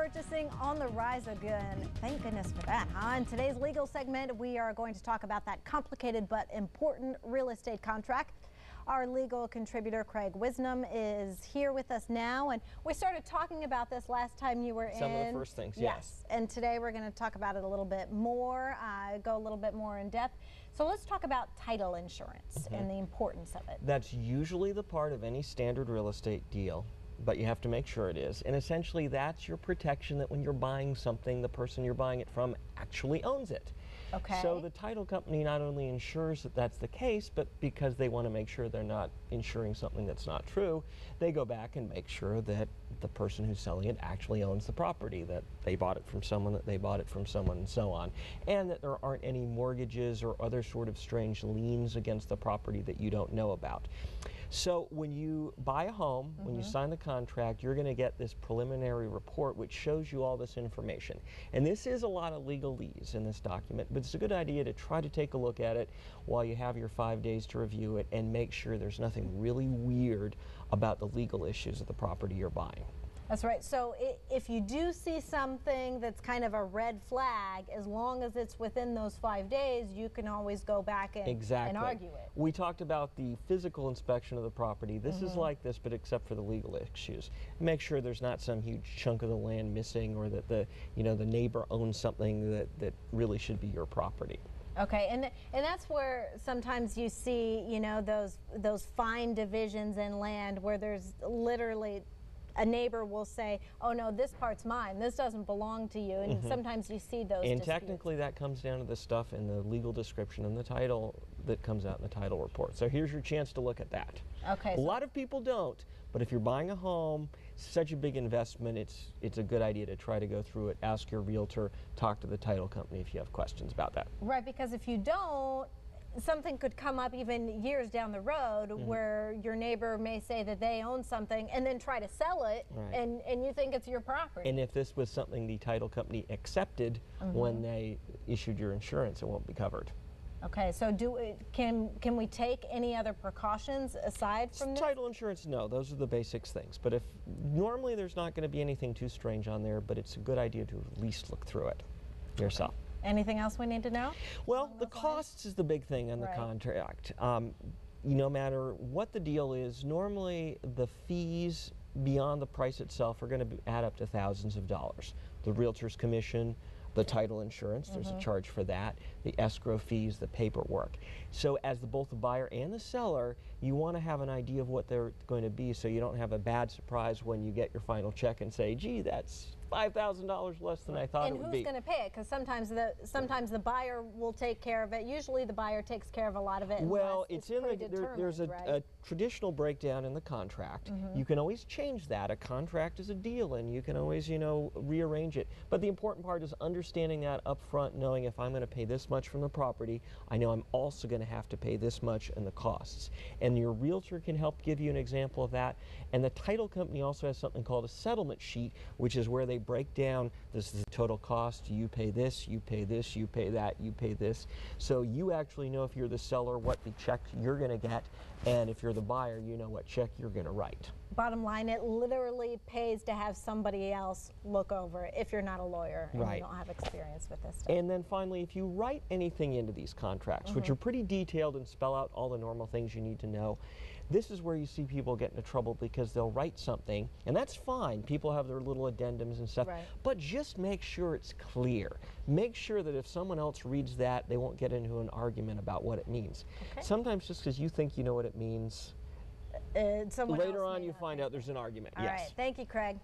purchasing on the rise again. Thank goodness for that, huh? In today's legal segment, we are going to talk about that complicated but important real estate contract. Our legal contributor, Craig Wisdom, is here with us now, and we started talking about this last time you were in. Some of the first things, yes. And today we're going to talk about it a little bit more, go a little bit more in depth. So let's talk about title insurance and the importance of it. That's usually the part of any standard real estate deal, but you have to make sure it is. And essentially that's your protection that when you're buying something, the person you're buying it from actually owns it. Okay. So the title company not only ensures that that's the case, but because they want to make sure they're not insuring something that's not true, they go back and make sure that the person who's selling it actually owns the property, that they bought it from someone, that they bought it from someone, and so on. And that there aren't any mortgages or other sort of strange liens against the property that you don't know about. So when you buy a home, when you sign the contract, you're going to get this preliminary report which shows you all this information. And this is a lot of legalese in this document, but it's a good idea to try to take a look at it while you have your 5 days to review it and make sure there's nothing really weird about the legal issues of the property you're buying. That's right. So if you do see something that's kind of a red flag, as long as it's within those 5 days, you can always go back and, and argue it. We talked about the physical inspection of the property. This is like this, but except for the legal issues. Make sure there's not some huge chunk of the land missing, or that the neighbor owns something that really should be your property. Okay, and that's where sometimes you see, those fine divisions in land where there's literally a neighbor will say, oh no, this part's mine, this doesn't belong to you, and sometimes you see those And disputes. technically that comes down to the stuff in the legal description and the title that comes out in the title report. So here's your chance to look at that. Okay. A lot of people don't, but if you're buying a home, such a big investment, it's a good idea to try to go through it, ask your realtor, talk to the title company if you have questions about that. Right, because if you don't, something could come up even years down the road where your neighbor may say that they own something and then try to sell it, and you think it's your property. And if this was something the title company accepted when they issued your insurance, it won't be covered. Okay, so can we take any other precautions aside from this? Title insurance, no. Those are the basics things. But if normally there's not going to be anything too strange on there, but it's a good idea to at least look through it yourself. Anything else we need to know? Well, the costs is the big thing on the contract. No matter what the deal is, normally the fees beyond the price itself are going to add up to thousands of dollars. The realtor's commission, the title insurance, there's a charge for that, the escrow fees, the paperwork. So as both the buyer and the seller, you want to have an idea of what they're going to be so you don't have a bad surprise when you get your final check and say, gee, that's $5,000 less than I thought it would be. And who's going to pay it? Because sometimes the buyer will take care of it. Usually the buyer takes care of a lot of it. Well, it's in there's a traditional breakdown in the contract. You can always change that. A contract is a deal, and you can always rearrange it. But the important part is understanding that up front, knowing if I'm going to pay this much from the property, I know I'm also going to have to pay this much in the costs. And your realtor can help give you an example of that. And the title company also has something called a settlement sheet, which is where they break down, this is the total cost, you pay this, you pay this, you pay that, you pay this. So you actually know, if you're the seller, what the check you're going to get, and if you're the buyer, you know what check you're going to write. Bottom line, it literally pays to have somebody else look over it if you're not a lawyer and you don't have experience with this stuff. And then finally, if you write anything into these contracts, which are pretty detailed and spell out all the normal things you need to know, this is where you see people get into trouble, because they'll write something, and that's fine. People have their little addendums and stuff, but just make sure it's clear. Make sure that if someone else reads that, they won't get into an argument about what it means. Sometimes just because you think you know what it means, later on you find out there's an argument. All right, thank you, Craig.